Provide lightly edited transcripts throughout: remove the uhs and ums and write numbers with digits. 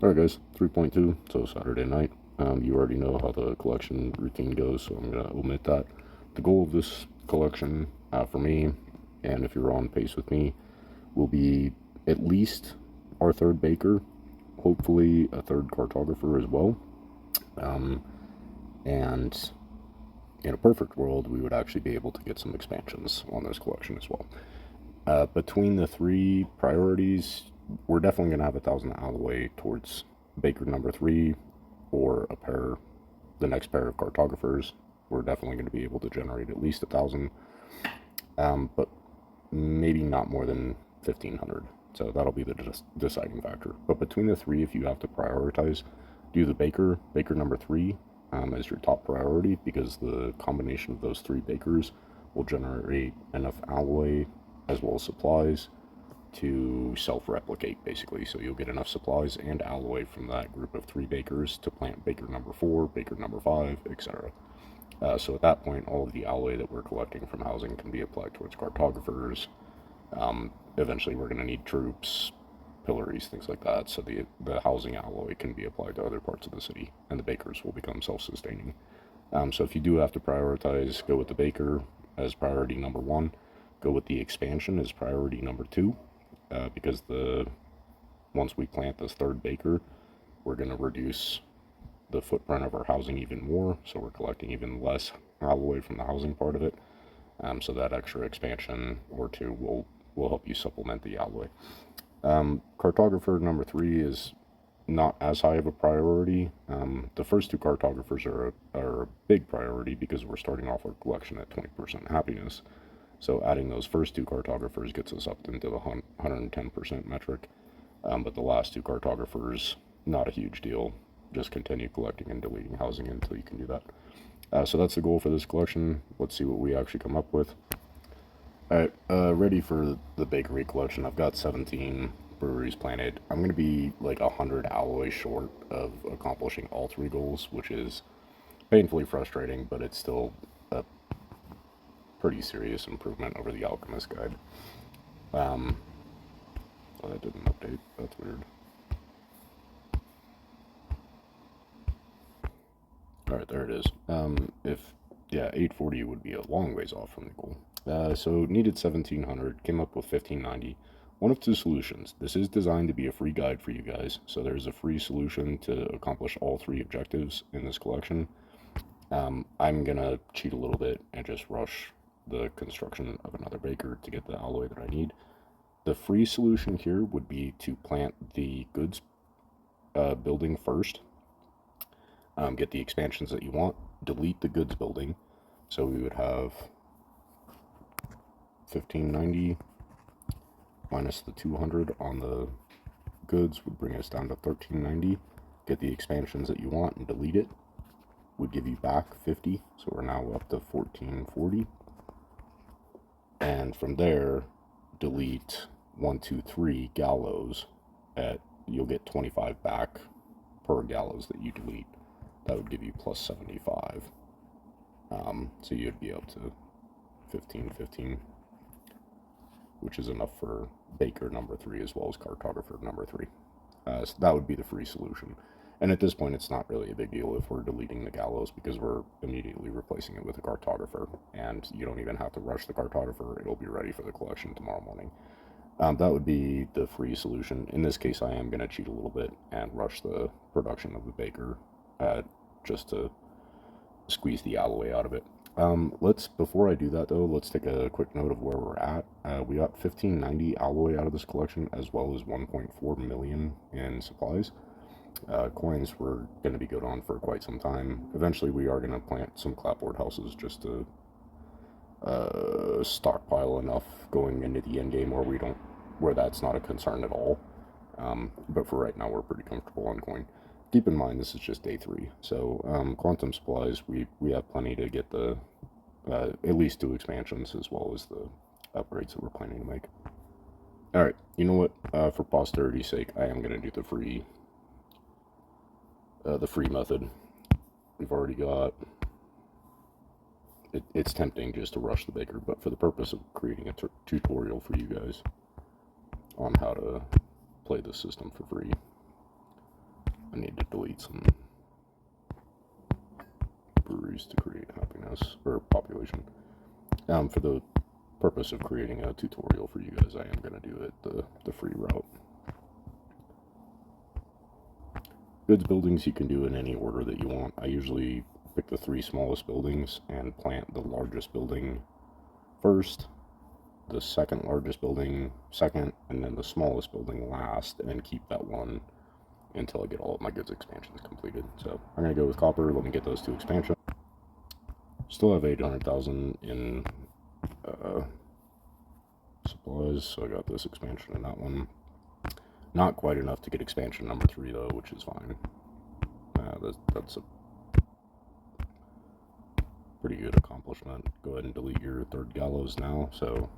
Alright guys, 3.2, so Saturday night. You already know how the collection routine goes, so I'm going to omit that. The goal of this collection, for me, and if you're on pace with me, will be at least our third baker, hopefully a third cartographer as well. And in a perfect world, we would actually be able to get some expansions on this collection as well. Between the three priorities, we're definitely going to have 1,000 alloy towards Baker number 3 or the next pair of cartographers. We're definitely going to be able to generate at least 1,000, but maybe not more than 1,500. So that'll be the deciding factor. But between the three, if you have to prioritize, do the Baker number 3 as your top priority, because the combination of those three bakers will generate enough alloy as well as supplies to self-replicate, basically. So you'll get enough supplies and alloy from that group of three bakers to plant baker number 4, baker number 5, etc. So at that point, all of the alloy that we're collecting from housing can be applied towards cartographers. Eventually, we're going to need troops, pillories, things like that. So the housing alloy can be applied to other parts of the city, and the bakers will become self-sustaining. So if you do have to prioritize, go with the baker as priority number 1. Go with the expansion as priority number 2, because once we plant this third baker, we're going to reduce the footprint of our housing even more, so we're collecting even less alloy from the housing part of it. So that extra expansion or 2 will help you supplement the alloy. Cartographer number 3 is not as high of a priority. The first 2 cartographers are a big priority because we're starting off our collection at 20% happiness. So adding those first 2 cartographers gets us up into the 110% metric. But the last 2 cartographers, not a huge deal. Just continue collecting and deleting housing until you can do that. So that's the goal for this collection. Let's see what we actually come up with. Alright, ready for the bakery collection. I've got 17 breweries planted. I'm going to be like 100 alloy short of accomplishing all 3 goals, which is painfully frustrating, but it's still a pretty serious improvement over the Alchemist Guide. Well, that didn't update. That's weird. Alright, there it is. 840 would be a long ways off from the goal. So needed 1700, came up with 1590. One of 2 solutions. This is designed to be a free guide for you guys, so there's a free solution to accomplish all 3 objectives in this collection. I'm gonna cheat a little bit and just rush the construction of another baker to get the alloy that I need. The free solution here would be to plant the goods building first, get the expansions that you want, delete the goods building. So we would have 1590 minus the 200 on the goods would bring us down to 1390. Get the expansions that you want and delete it would give you back 50. So we're now up to 1440. And from there, delete 1, 2, 3 gallows you'll get 25 back per gallows that you delete. That would give you plus 75. So you'd be up to 1515, which is enough for baker number 3 as well as cartographer number 3. So that would be the free solution. And at this point, it's not really a big deal if we're deleting the gallows, because we're immediately replacing it with a cartographer, and you don't even have to rush the cartographer. It'll be ready for the collection tomorrow morning. That would be the free solution. In this case, I am going to cheat a little bit and rush the production of the baker just to squeeze the alloy out of it. Before I do that though, let's take a quick note of where we're at. We got 1590 alloy out of this collection, as well as 1.4 million in supplies. Coins were going to be good on for quite some time. Eventually we are going to plant some clapboard houses just to stockpile enough going into the end game where that's not a concern at all. But for right now, we're pretty comfortable on coin. Keep in mind, this is just day 3, so quantum supplies, we have plenty to get the at least 2 expansions as well as the upgrades that we're planning to make. Alright, you know what, for posterity's sake, I am going to do the free method. We've already got, it's tempting just to rush the baker, but for the purpose of creating a tutorial for you guys on how to play this system for free, I need to delete some breweries to create happiness, or population. For the purpose of creating a tutorial for you guys, I am going to do it the free route. Goods buildings you can do in any order that you want. I usually pick the 3 smallest buildings and plant the largest building first, the second largest building second, and then the smallest building last, and keep that one until I get all of my goods expansions completed. So I'm going to go with copper. Let me get those 2 expansions. Still have 800,000 in supplies, so I got this expansion in that one. Not quite enough to get expansion number 3 though, which is fine. That's a pretty good accomplishment. Go ahead and delete your 3rd gallows now. So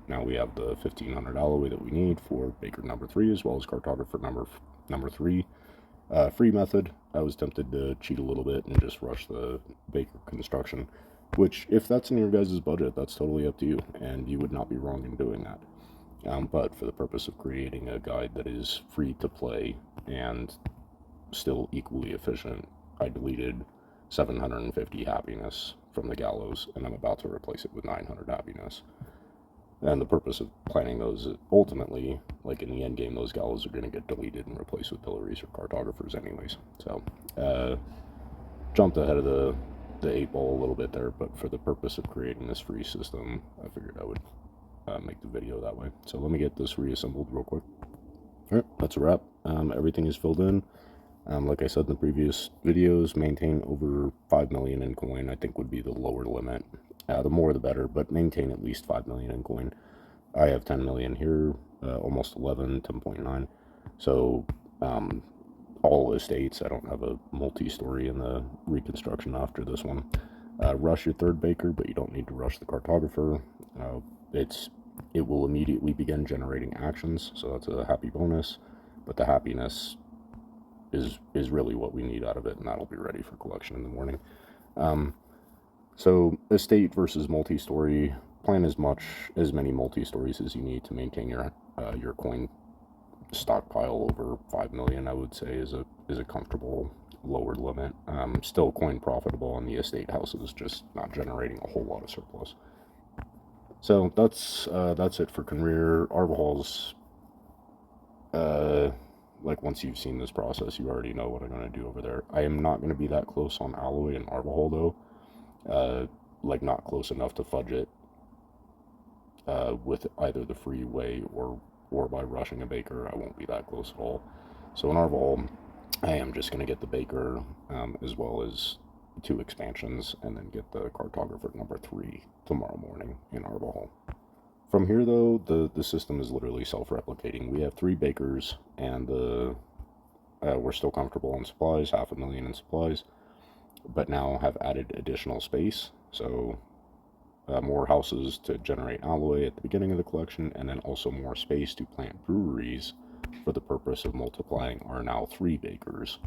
now we have the 1500 alloy that we need for baker number 3, as well as cartographer number 3. Free method. I was tempted to cheat a little bit and just rush the baker construction, which, if that's in your guys' budget, that's totally up to you, and you would not be wrong in doing that. But for the purpose of creating a guide that is free to play and still equally efficient, I deleted 750 happiness from the gallows, and I'm about to replace it with 900 happiness. And the purpose of planning those is ultimately, like in the end game, those gallows are going to get deleted and replaced with pillories or cartographers anyways. So, jumped ahead of the 8 ball a little bit there, but for the purpose of creating this free system, I figured I would make the video that way. So let me get this reassembled real quick. Alright, that's a wrap. Everything is filled in. Like I said in the previous videos, maintain over 5 million in coin, I think would be the lower limit. The more the better, but maintain at least 5 million in coin. I have 10 million here, almost 11, 10.9. So, all estates, I don't have a multi-story in the reconstruction after this one. Rush your 3rd baker, but you don't need to rush the cartographer. It will immediately begin generating actions, so that's a happy bonus, but the happiness is really what we need out of it, and that'll be ready for collection in the morning. So estate versus multi-story, plan as many multi-stories as you need to maintain your coin stockpile. Over 5 million, I would say, is a comfortable lower limit. Still coin profitable on the estate houses, just not generating a whole lot of surplus. So that's it for Conrear. Arval's, like, once you've seen this process, you already know what I'm going to do over there. I am not going to be that close on alloy and Arval though. Like, not close enough to fudge it with either the freeway or by rushing a baker. I won't be that close at all. So in Arval, I am just going to get the baker as well as 2 expansions, and then get the cartographer number 3 tomorrow morning in Arval. From here though, the system is literally self-replicating. We have 3 bakers, and we're still comfortable on supplies, 500,000 in supplies, but now have added additional space. So more houses to generate alloy at the beginning of the collection, and then also more space to plant breweries for the purpose of multiplying our now 3 bakers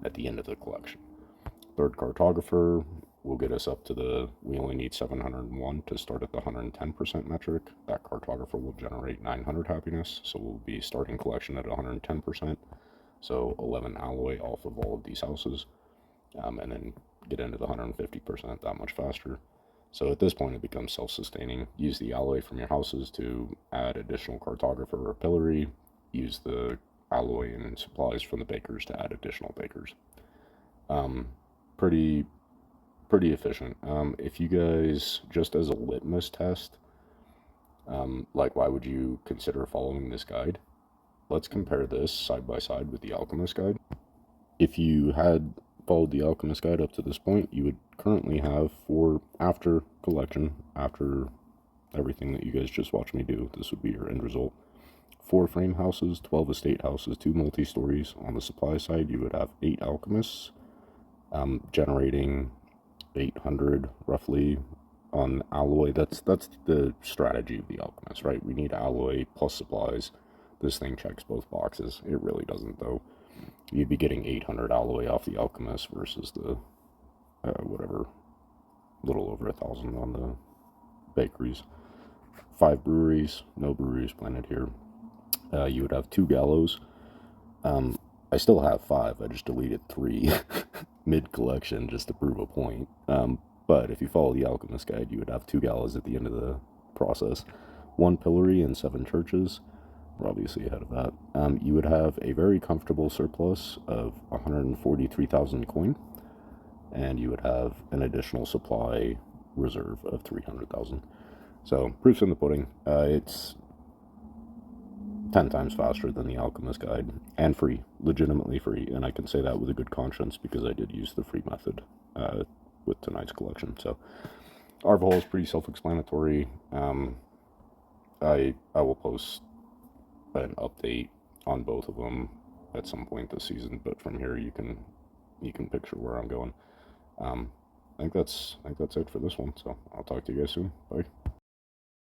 at the end of the collection. 3rd cartographer will get us up to we only need 701 to start at the 110% metric. That cartographer will generate 900 happiness, so we'll be starting collection at 110%. So 11 alloy off of all of these houses, and then get into the 150% that much faster. So at this point, it becomes self-sustaining. Use the alloy from your houses to add additional cartographer or pillory. Use the alloy and supplies from the bakers to add additional bakers. Pretty efficient. If you guys, just as a litmus test, like, why would you consider following this guide? Let's compare this side by side with the Alchemist guide. If you had followed the Alchemist guide up to this point, you would currently have, after collection, after everything that you guys just watched me do, this would be your end result. 4 frame houses, 12 estate houses, 2 multi-stories. On the supply side, you would have 8 alchemists, generating 800 roughly on alloy. That's the strategy of the Alchemist, right? We need alloy plus supplies. This thing checks both boxes. It really doesn't though. You'd be getting 800 alloy off the Alchemist versus the whatever, little over 1,000 on the bakeries. 5 breweries, no breweries planted here. You would have 2 gallows. I still have 5. I just deleted 3 mid collection just to prove a point. But if you follow the Alchemist Guide, you would have 2 galas at the end of the process, 1 pillory and 7 churches. We're obviously ahead of that. You would have a very comfortable surplus of 143,000 coin, and you would have an additional supply reserve of 300,000. So, proof's in the pudding. It's 10 times faster than the Alchemist Guide, and free, legitimately free, and I can say that with a good conscience because I did use the free method with tonight's collection. So, Arvahol is pretty self-explanatory. I will post an update on both of them at some point this season, but from here you can picture where I'm going. I think that's it for this one. So I'll talk to you guys soon. Bye.